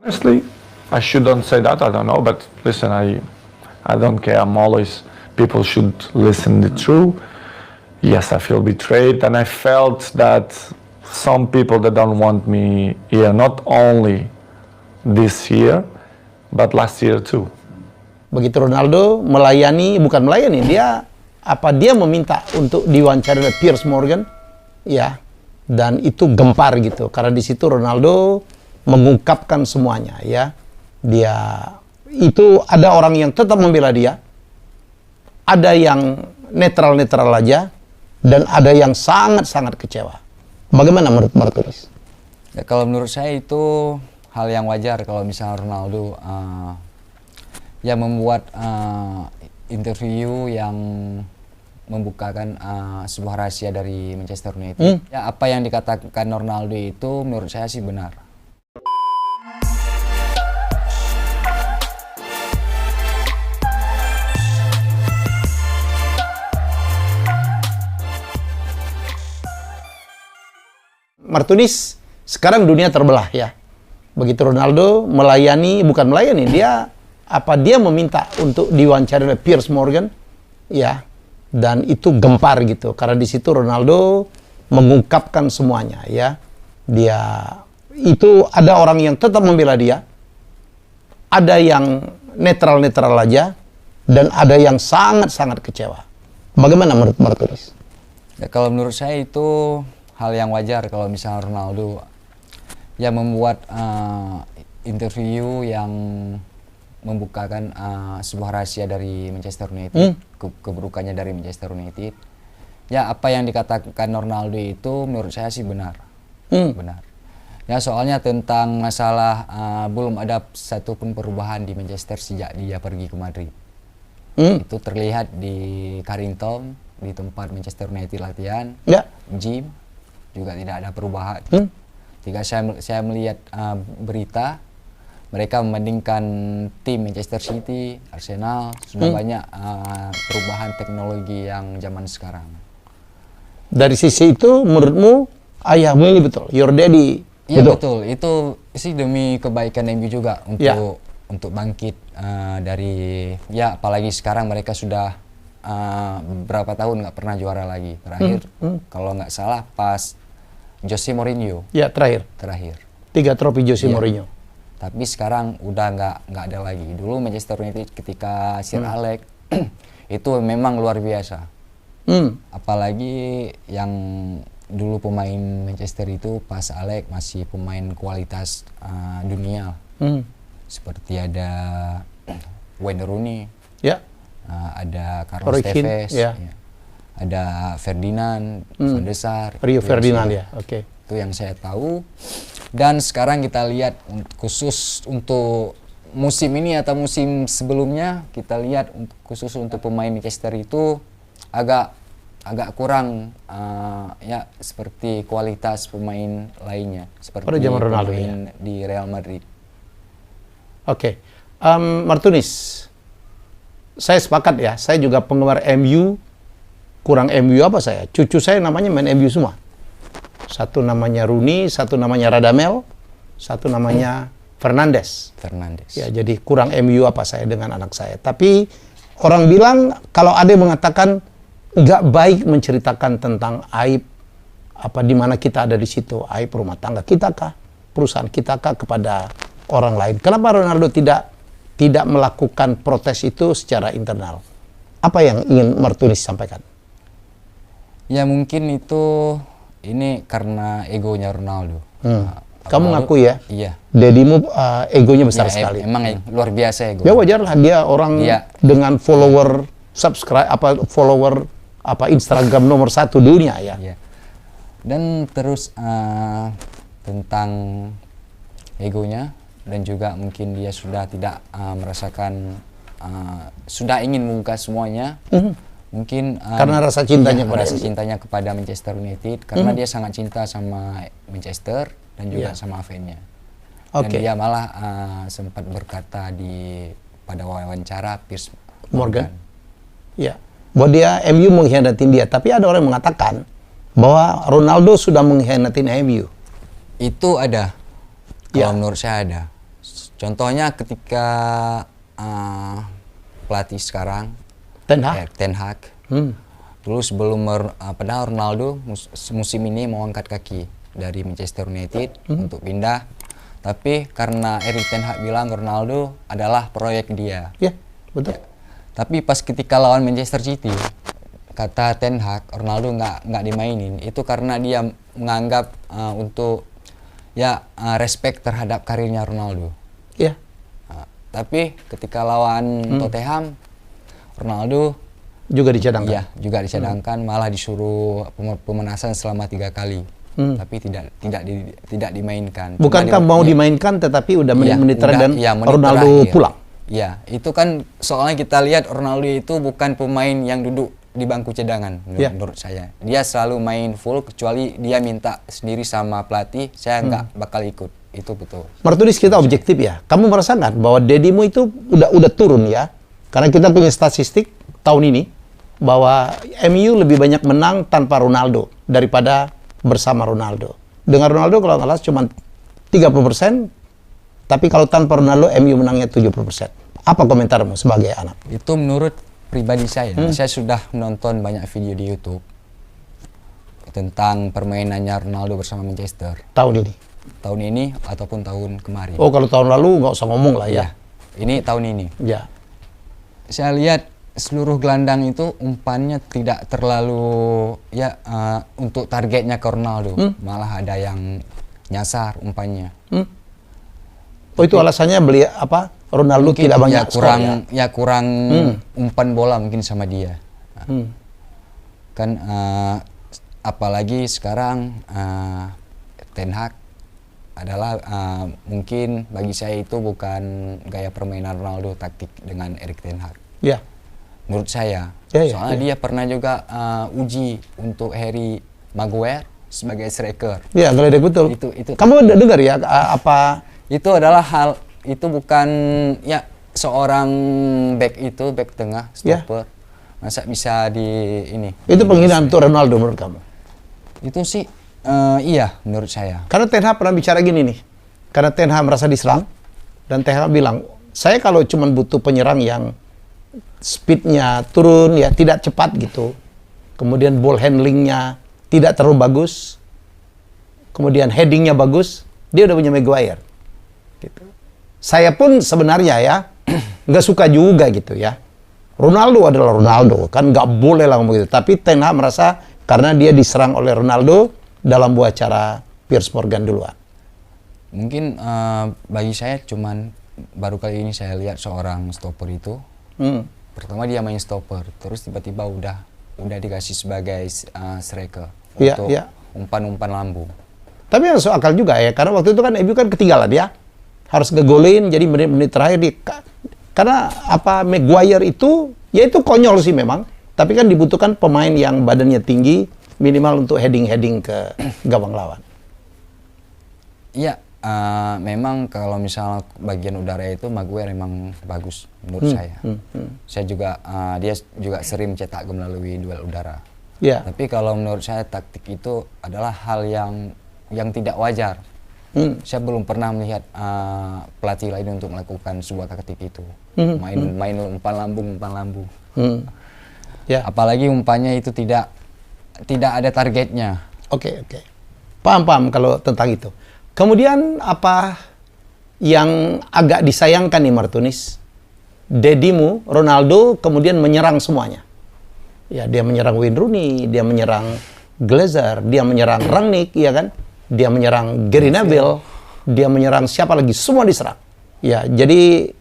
Honestly, I shouldn't say that. I don't know, but listen, I don't care. I'm always people should listen the truth. Yes, I feel betrayed, and I felt that some people that don't want me here, not only this year, but last year too. Begitu Ronaldo bukan melayani, dia meminta untuk diwawancara oleh Piers Morgan, ya, dan itu gempar gitu, karena di situ Ronaldo mengungkapkan semuanya, ya. Itu ada orang yang tetap membela dia, ada yang netral-netral aja, dan ada yang sangat-sangat kecewa. Bagaimana menurut Martinez? Ya, kalau menurut saya itu hal yang wajar kalau misalnya Ronaldo ya membuat interview yang membukakan sebuah rahasia dari Manchester United. Ya, apa yang dikatakan Ronaldo itu menurut saya sih benar. Martinez, sekarang dunia terbelah, ya. Begitu Ronaldo bukan melayani, dia meminta untuk diwawancara oleh Piers Morgan, ya, dan itu gempar gitu, karena di situ Ronaldo mengungkapkan semuanya, ya. Itu ada orang yang tetap membela dia, ada yang netral-netral aja, dan ada yang sangat-sangat kecewa. Bagaimana menurut Martinez? Ya, kalau menurut saya itu hal yang wajar kalau misalnya Ronaldo ya membuat interview yang membukakan sebuah rahasia dari Manchester United, keburukannya dari Manchester United. Ya, apa yang dikatakan Ronaldo itu menurut saya sih benar. Benar. Ya, soalnya tentang masalah belum ada satupun perubahan di Manchester sejak dia pergi ke Madrid. Itu terlihat di Carrington, di tempat Manchester United latihan, gym, juga tidak ada perubahan. Jika saya melihat berita, mereka membandingkan tim Manchester City, Arsenal, sudah banyak perubahan teknologi yang zaman sekarang. Dari sisi itu, menurutmu ayahmu ini betul, your daddy? Iya betul, itu sih demi kebaikan MU juga untuk bangkit dari, ya apalagi sekarang mereka sudah beberapa tahun nggak pernah juara lagi. Terakhir kalau nggak salah pas Jose Mourinho. Ya, terakhir. 3 trofi Jose Mourinho. Tapi sekarang udah nggak ada lagi. Dulu Manchester United ketika Sir Alex itu memang luar biasa. Apalagi yang dulu pemain Manchester itu pas Alex masih pemain kualitas dunia. Seperti ada Wayne Rooney, ada Carlos Tevez, ada Ferdinand, Van der Sar, Rio Ferdinand, ya. Oke. Itu yang saya tahu. Dan sekarang kita lihat khusus untuk musim ini atau musim sebelumnya, kita lihat khusus untuk pemain Manchester itu agak kurang ya seperti kualitas pemain lainnya seperti Ronaldo, pemain di Real Madrid. Oke. Martinez, saya sepakat ya, saya juga penggemar MU. Kurang MU apa saya? Cucu saya namanya main MU semua. Satu namanya Rooney, satu namanya Radamel, satu namanya Fernandes. Ya, jadi kurang MU apa saya dengan anak saya. Tapi orang bilang, kalau ada yang mengatakan nggak baik menceritakan tentang aib di mana kita ada di situ, aib rumah tangga kita kah, perusahaan kita kah kepada orang lain. Kenapa Ronaldo tidak melakukan protes itu secara internal? Apa yang ingin Martinez sampaikan? Ya mungkin ini karena egonya Ronaldo. Kamu ngaku ya? Iya. Dedimu egonya besar sekali. Emang luar biasa ego. Ya wajar lah, dia orang dengan follower Instagram nomor 1 dunia ya. Iya. Dan terus tentang egonya, dan juga mungkin dia sudah tidak merasakan, sudah ingin membuka semuanya. Mungkin karena rasa cintanya kepada Manchester United, karena dia sangat cinta sama Manchester dan juga sama fan-nya. Dan dia malah sempat berkata pada wawancara Piers Morgan, ya, bahwa dia MU mengkhianatin dia. Tapi ada orang yang mengatakan bahwa Ronaldo sudah mengkhianatin MU. Itu ada, kalau menurut saya ada. Contohnya ketika pelatih sekarang Ten Hag. Ten Hag. Dulu sebelum padahal Ronaldo musim ini mau angkat kaki dari Manchester United untuk pindah, tapi karena Erik Ten Hag bilang Ronaldo adalah proyek dia. Ya, betul. Tapi pas ketika lawan Manchester City, kata Ten Hag Ronaldo nggak dimainin. Itu karena dia menganggap untuk respect terhadap karirnya Ronaldo. Ya. Tapi ketika lawan Tottenham, Ronaldo Juga dicadangkan. iya juga dicadangkan, malah disuruh pemanasan selama 3 kali. Tapi tidak dimainkan. Bukankah mau dimainkan tetapi udah menit-menit terakhir dan menit Ronaldo terakhir. pulang? Iya, itu kan soalnya kita lihat Ronaldo itu bukan pemain yang duduk di bangku cadangan menurut saya. Dia selalu main full kecuali dia minta sendiri sama pelatih, saya nggak bakal ikut. Itu betul. Martunis, kita objektif ya. Kamu merasakan bahwa Dedimu itu udah turun ya? Karena kita punya statistik tahun ini bahwa MU lebih banyak menang tanpa Ronaldo daripada bersama Ronaldo. Dengan Ronaldo kalau nggak salah cuma 30%, tapi kalau tanpa Ronaldo MU menangnya 70%. Apa komentarmu sebagai anak? Itu menurut pribadi saya. Saya sudah menonton banyak video di YouTube tentang permainannya Ronaldo bersama Manchester. Tahun ini Ataupun tahun kemarin. Oh, kalau tahun lalu nggak usah ngomong lah ya. Ini tahun ini. Ya. Saya lihat seluruh gelandang itu umpannya tidak terlalu untuk targetnya ke Ronaldo. Malah ada yang nyasar umpannya. Oh, itu alasannya Ronaldo Mungkin tidak banyak kurang skor, ya? kurang umpan bola mungkin sama dia. Kan apalagi sekarang Ten Hag adalah mungkin bagi saya itu bukan gaya permainan Ronaldo, taktik dengan Erik Ten Hag. Ya. Menurut saya. Ya, Soalnya dia pernah juga uji untuk Harry Maguire sebagai striker. Ya, geledek betul. Itu Kamu udah dengar ya apa? Itu adalah itu bukan seorang back tengah stopper. Masa bisa di ini? Itu penghinaan untuk Ronaldo menurut kamu? Itu sih iya menurut saya. Karena Ten Hag pernah bicara gini nih. Karena Ten Hag merasa diserang dan Ten Hag bilang, saya kalau cuma butuh penyerang yang speednya turun ya, tidak cepat gitu. Kemudian ball handlingnya tidak terlalu bagus. Kemudian headingnya bagus. Dia udah punya Maguire. Gitu. Saya pun sebenarnya ya nggak suka juga gitu ya. Ronaldo adalah Ronaldo, kan nggak boleh lah ngomong gitu. Tapi Ten Hag merasa karena dia diserang oleh Ronaldo dalam buah acara Piers Morgan duluan. Mungkin bagi saya cuman baru kali ini saya lihat seorang stopper itu. Pertama dia main stopper, terus tiba-tiba udah dikasih sebagai striker untuk umpan-umpan lambung. Tapi masuk akal juga ya, karena waktu itu kan MU kan ketinggalan ya. Harus ngegolin, jadi menit-menit terakhir karena Maguire itu, ya itu konyol sih memang. Tapi kan dibutuhkan pemain yang badannya tinggi, minimal untuk heading ke gawang lawan. Iya, memang kalau misalnya bagian udara itu Maguire memang bagus menurut saya. Saya juga dia juga sering cetak gol melalui duel udara. Yeah. Tapi kalau menurut saya taktik itu adalah hal yang tidak wajar. Saya belum pernah melihat pelatih lain untuk melakukan sebuah taktik itu. Main umpan lambung. Yeah. Apalagi umpannya itu tidak ada targetnya. Oke. Paham kalau tentang itu. Kemudian apa yang agak disayangkan nih Martunis? Dedimu, Ronaldo kemudian menyerang semuanya. Ya, dia menyerang Wayne Rooney, dia menyerang Glazer, dia menyerang Rangnick, ya kan? Dia menyerang Gary Neville, dia menyerang siapa lagi? Semua diserang. Ya, jadi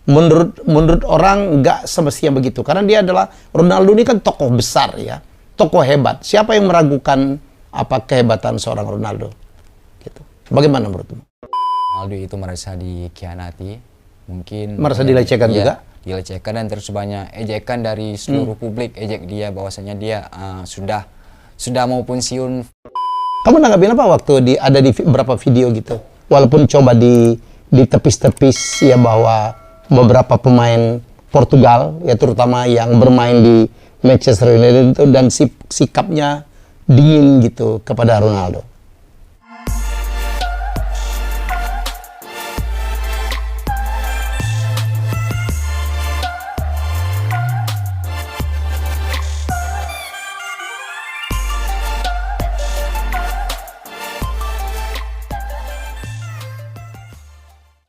menurut orang nggak semestinya begitu. Karena dia adalah, Ronaldo ini kan tokoh besar ya, tokoh hebat. Siapa yang meragukan kehebatan seorang Ronaldo? Gitu. Bagaimana menurutmu? Ronaldo itu merasa dikhianati, mungkin merasa dilecehkan juga. Dilecehkan dan terus banyak ejekan dari seluruh publik, ejek dia bahwasanya dia sudah mau pensiun. Kamu nanggapin apa waktu ada di beberapa video gitu? Walaupun coba di tepis-tepis ya bahwa beberapa pemain Portugal ya terutama yang bermain di Manchester United itu dan sikapnya dingin gitu kepada Ronaldo.